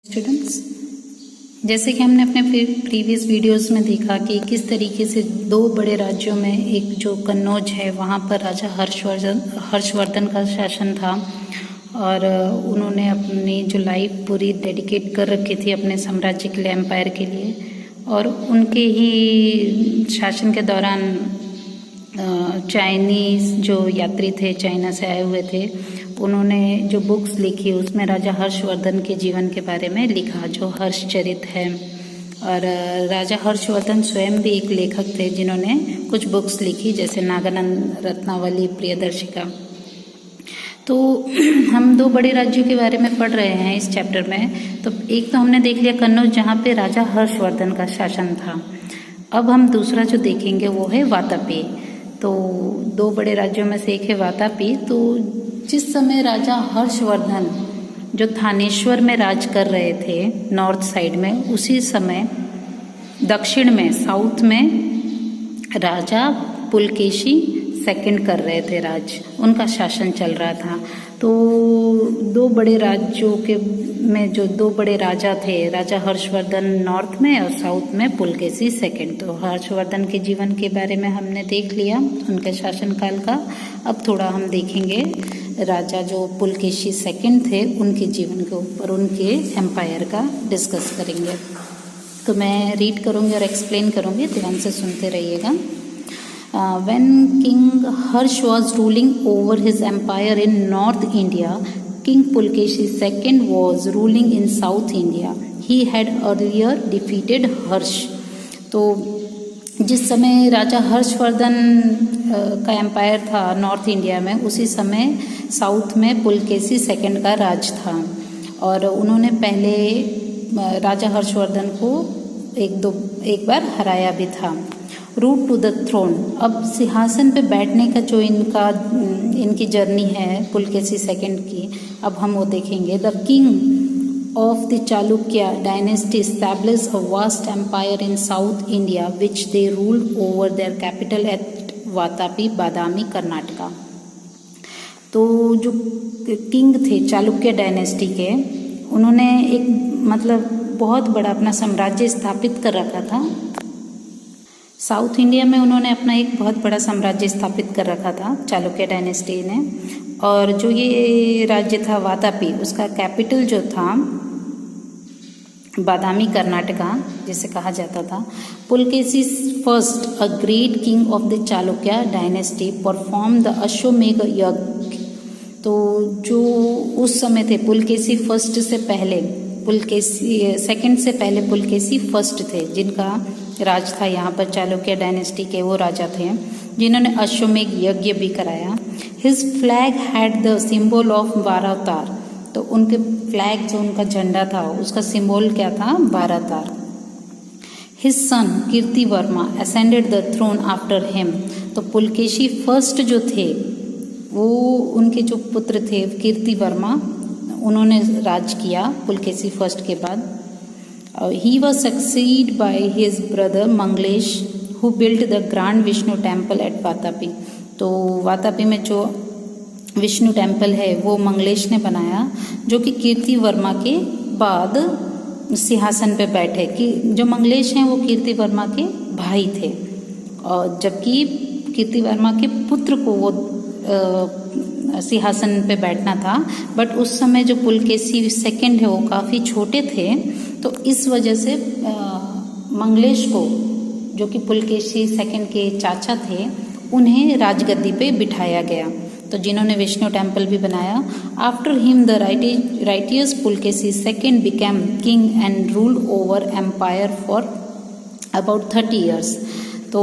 Students, जैसे कि हमने अपने प्रीवियस वीडियोस में देखा कि किस तरीके से दो बड़े राज्यों में एक जो कन्नौज है वहाँ पर राजा हर्षवर्धन का शासन था और उन्होंने अपनी जो लाइफ पूरी डेडिकेट कर रखी थी अपने साम्राज्य के लिए, एम्पायर के लिए। और उनके ही शासन के दौरान चाइनीज़ जो यात्री थे, चाइना से आए हुए थे, उन्होंने जो बुक्स लिखी उसमें राजा हर्षवर्धन के जीवन के बारे में लिखा, जो हर्षचरित है। और राजा हर्षवर्धन स्वयं भी एक लेखक थे जिन्होंने कुछ बुक्स लिखी, जैसे नागानंद रत्नावली, प्रियदर्शिका। तो हम दो बड़े राज्यों के बारे में पढ़ रहे हैं इस चैप्टर में। तो एक तो हमने देख लिया कन्नौज, जहाँ पे राजा हर्षवर्धन का शासन था। अब हम दूसरा जो देखेंगे वो है वातापी। तो दो बड़े राज्यों में से एक है वातापी। तो जिस समय राजा हर्षवर्धन जो थानेश्वर में राज कर रहे थे नॉर्थ साइड में, उसी समय दक्षिण में, साउथ में राजा पुलकेशी सेकंड कर रहे थे राज, उनका शासन चल रहा था। तो दो बड़े राज्यों के में जो दो बड़े राजा थे, राजा हर्षवर्धन नॉर्थ में और साउथ में पुलकेशी सेकंड। तो हर्षवर्धन के जीवन के बारे में हमने देख लिया, उनके शासनकाल का। अब थोड़ा हम देखेंगे राजा जो पुलकेशी सेकंड थे उनके जीवन के ऊपर, उनके एम्पायर का डिस्कस करेंगे। तो मैं रीड करूँगी और एक्सप्लेन करूँगी, ध्यान से सुनते रहिएगा। When King Harsh was ruling over his empire in North India, King Pulkeshi II was ruling in South India. He had earlier defeated Harsh. तो जिस समय राजा हर्षवर्धन का एम्पायर था नॉर्थ इंडिया में, उसी समय साउथ में पुलकेशी सेकंड का राज था। और उन्होंने पहले राजा हर्षवर्धन को एक बार हराया भी था। रूट टू द थ्रोन, अब सिंहासन पे बैठने का जो इनकी जर्नी है पुलकेशी सेकंड की, अब हम वो देखेंगे। The king of the Chalukya dynasty establish a vast empire in south India which they ruled over their capital at Vatapi, Badami, Karnataka. तो जो किंग थे चालुक्य डायनेस्टी के, उन्होंने एक बहुत बड़ा अपना साम्राज्य स्थापित कर रखा था। साउथ इंडिया में उन्होंने अपना एक बहुत बड़ा साम्राज्य स्थापित कर रखा था चालुक्य डायनेस्टी ने। और जो ये राज्य था वातापी, उसका कैपिटल जो था बादामी, कर्नाटका जिसे कहा जाता था। Pulakeshi first, a great king of the Chalukya dynasty, perform the Ashwamedha yajna. तो जो उस समय थे पुलकेशी फर्स्ट से पहले, पुलकेशी सेकंड से पहले पुलकेशी फर्स्ट थे, जिनका राज था यहाँ पर चालुक्य डायनेस्टी के। वो राजा थे जिन्होंने अश्वमेघ यज्ञ भी कराया। His flag had the symbol of Varavatar. तो उनके फ्लैग, जो उनका झंडा था, उसका सिंबल क्या था? Varavatar. His son Kirti Varma ascended the throne after him. तो पुलकेशी फर्स्ट जो थे, वो उनके जो पुत्र थे कीर्ति वर्मा, उन्होंने राज किया पुलकेशी फर्स्ट के बाद। He was succeeded by his brother Manglesh, who built the Grand Vishnu Temple at Vatapi. तो वातापी में जो विष्णु टेम्पल है वो मंगलेश ने बनाया, जो कि कीर्ति वर्मा के बाद सिंहासन पे बैठे। कि जो मंगलेश हैं वो कीर्ति वर्मा के भाई थे, और जबकि कीर्ति वर्मा के पुत्र को वो सिंहासन पे बैठना था। बट उस समय जो पुलकेशी सेकंड है वो काफ़ी छोटे थे, तो इस वजह से मंगलेश को, जो कि पुलकेशी सेकंड के चाचा थे, उन्हें राजगद्दी पे बिठाया गया। तो जिन्होंने विष्णु टेम्पल भी बनाया। After him the righteous Pulakeshi second became king and ruled over empire for about 30 years। तो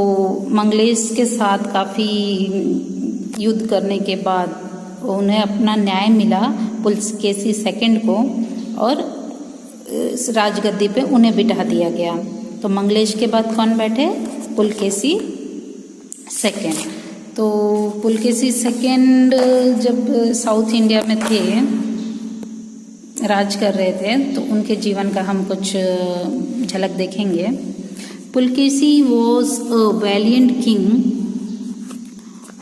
मंगलेश के साथ काफ़ी युद्ध करने के बाद उन्हें अपना न्याय मिला पुलकेशी सेकंड को, और राजगद्दी पे उन्हें बिठा दिया गया। तो मंगलेश के बाद कौन बैठे? पुलकेशी सेकंड। तो पुलकेशी सेकंड जब साउथ इंडिया में थे, राज कर रहे थे, तो उनके जीवन का हम कुछ झलक देखेंगे। Pulakeshi was a valiant king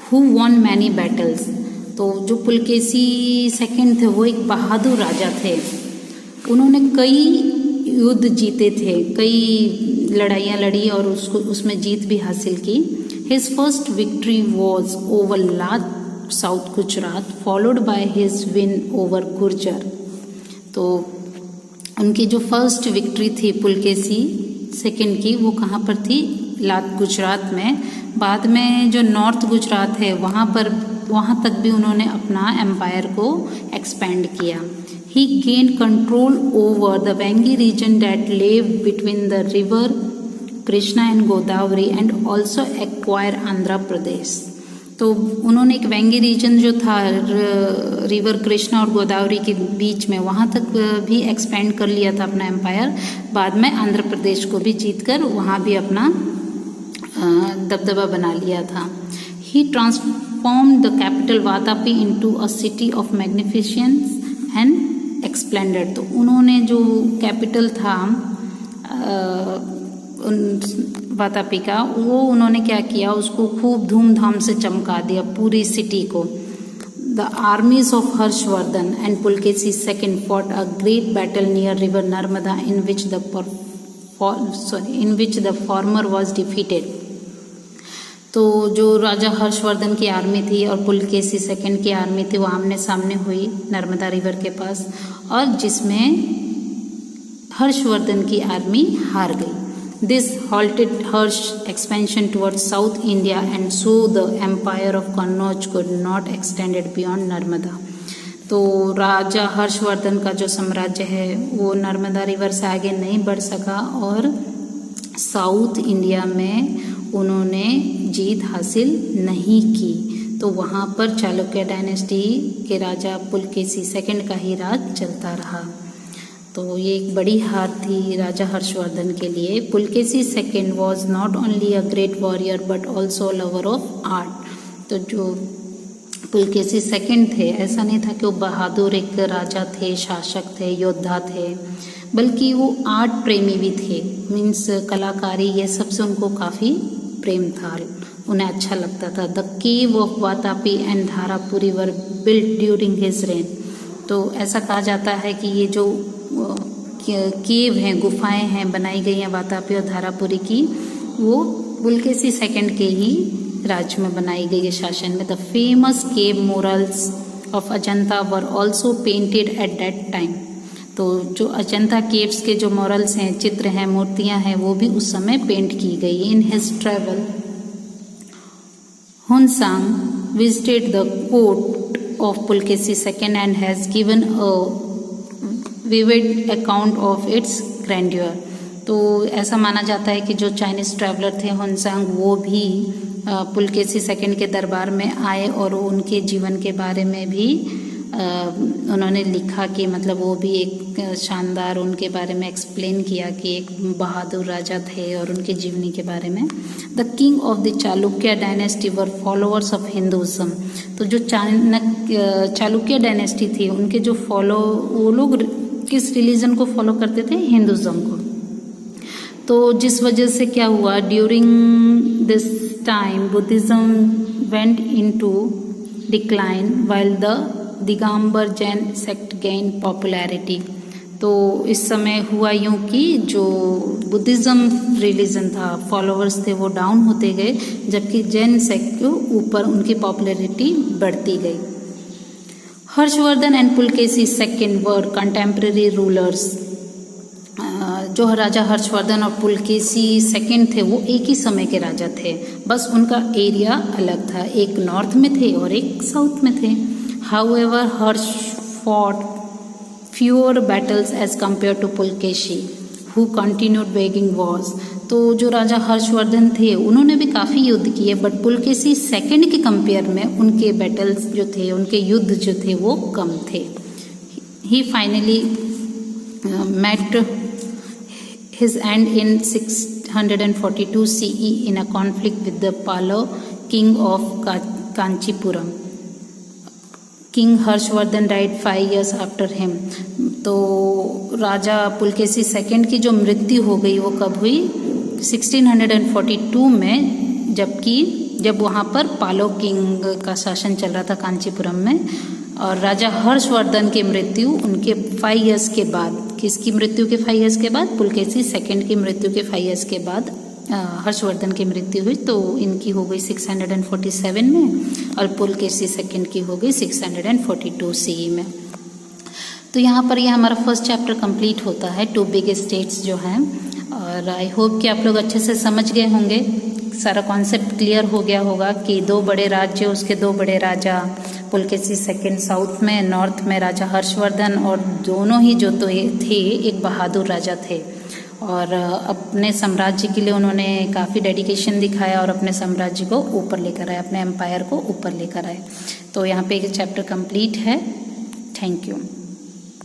who won many battles. तो जो पुलकेशी सेकंड थे वो एक बहादुर राजा थे, उन्होंने कई युद्ध जीते थे, कई लड़ाइयाँ लड़ी और उसमें जीत भी हासिल की। His first victory was over Lat south Gujarat followed by his win over Gurjar. तो उनकी जो फर्स्ट विक्ट्री थी पुलकेशी सेकंड की, वो कहाँ पर थी? लाट गुजरात में। बाद में जो नॉर्थ गुजरात है वहाँ तक भी उन्होंने अपना एम्पायर को एक्सपेंड किया। He gain control over the Vengi region that lay between the river Krishna and Godavari and also acquire Andhra Pradesh. तो उन्होंने एक वेंगी रीजन जो था रिवर कृष्णा और गोदावरी के बीच में, वहाँ तक भी एक्सपेंड कर लिया था अपना एम्पायर। बाद में आंध्र प्रदेश को भी जीतकर वहाँ भी अपना दबदबा बना लिया था। He transformed the capital Vatapi into a city of magnificence and splendid. तो उन्होंने जो कैपिटल था वातापी का, वो उन्होंने क्या किया, उसको खूब धूमधाम से चमका दिया पूरी सिटी को। The armies of Harshvardhan and Pulakeshi second fought a great battle near river Narmada in which the former was defeated. तो जो राजा हर्षवर्धन की आर्मी थी और पुलकेशी सेकंड की आर्मी थी, वो आमने सामने हुई नर्मदा रिवर के पास, और जिसमें हर्षवर्धन की आर्मी हार गई। This halted Harsh's expansion towards South India and so the empire of Kannauj could not extend it beyond Narmada. तो राजा हर्षवर्धन का जो साम्राज्य है वो नर्मदा रिवर से आगे नहीं बढ़ सका और साउथ इंडिया में उन्होंने जीत हासिल नहीं की। तो वहाँ पर चालुक्य डायनेस्टी के राजा पुलकेशी सेकंड का ही राज चलता रहा। तो ये एक बड़ी हार थी राजा हर्षवर्धन के लिए। Pulakeshi second was not only a great warrior but also lover of art. तो जो पुलकेशी सेकंड थे, ऐसा नहीं था कि वो बहादुर एक राजा थे, शासक थे, योद्धा थे, बल्कि वो आर्ट प्रेमी भी थे। मीन्स कलाकारी, ये सबसे उनको काफ़ी प्रेम था, उन्हें अच्छा लगता था। The cave of Vatapi and Dharapuri were built during his rain. तो ऐसा कहा जाता है कि ये जो केव हैं, गुफाएं हैं, बनाई गई हैं वातापी और धारापुरी की, वो पुलकेशी सेकंड के ही राज्य में बनाई गई है, शासन में। The famous cave morals of Ajanta were also painted at that time. तो जो अजंता केव्स के जो मोरल्स हैं, चित्र हैं, मूर्तियां हैं, वो भी उस समय पेंट की गई। In his travel Hiuen Tsang visited the court of Pulakeshi second and has given a vivid account of its grandeur. तो ऐसा माना जाता है कि जो चाइनीज ट्रैवलर थे हुनसांग, वो भी पुलकेशी सेकंड के दरबार में आए और उनके जीवन के बारे में भी उन्होंने लिखा कि मतलब वो भी एक शानदार, उनके बारे में एक्सप्लेन किया कि एक बहादुर राजा थे और उनके जीवनी के बारे में। The king of the Chalukya dynasty were followers of Hinduism. तो जो चालुक्य डायनेस्टी थी, उनके जो वो लोग किस रिलीजन को फॉलो करते थे? हिंदुज़म को। तो जिस वजह से क्या हुआ, during this time Buddhism went into decline while the Digambar Jain sect gain popularity. तो इस समय हुआ यूं कि जो बुद्धिज़्म रिलीजन था, फॉलोअर्स थे, वो डाउन होते गए, जबकि जैन सेक्ट के ऊपर उनकी पॉपुलैरिटी बढ़ती गई। Harshvardhan and Pulakeshi second were contemporary rulers. जो राजा हर्षवर्धन और पुलकेशी सेकंड थे, वो एक ही समय के राजा थे, बस उनका एरिया अलग था, एक नॉर्थ में थे और एक साउथ में थे। However, Harsh fought fewer battles as compared to Pulkeshi, who continued waging wars. तो जो राजा हर्षवर्धन थे, उन्होंने भी काफ़ी युद्ध किए, बट पुलकेशी सेकंड के कंपेयर में उनके बैटल्स जो थे, उनके युद्ध जो थे, वो कम थे। He finally met his end in 642 CE in a conflict with the Pallava king of Kanchipuram. King Harshvardhan died 5 years after him. तो राजा पुलकेशी सेकंड की जो मृत्यु हो गई वो कब हुई? 1642 में, जब वहाँ पर पालव किंग का शासन चल रहा था कांचीपुरम में, और राजा हर्षवर्धन की मृत्यु उनके 5 years के बाद किसकी मृत्यु के 5 ईयर्स के बाद? पुलकेशी सेकंड की मृत्यु के 5 ईयर्स के बाद हर्षवर्धन की मृत्यु हुई, तो इनकी हो गई 647 में और पुलकेशी सेकंड की हो गई 642 CE में। तो यहाँ पर ये हमारा फर्स्ट चैप्टर कंप्लीट होता है, 2 बिग स्टेट्स जो हैं। और आई होप कि आप लोग अच्छे से समझ गए होंगे, सारा कॉन्सेप्ट क्लियर हो गया होगा कि 2 बड़े राज्य, उसके 2 बड़े राजा, पुलकेशी सेकंड साउथ में, नॉर्थ में राजा हर्षवर्धन, और दोनों ही जो तो थे एक बहादुर राजा थे और अपने साम्राज्य के लिए उन्होंने काफ़ी डेडिकेशन दिखाया और अपने साम्राज्य को ऊपर लेकर आए, अपने एम्पायर को ऊपर लेकर आए। तो यहाँ पे एक चैप्टर कंप्लीट है। Thank you.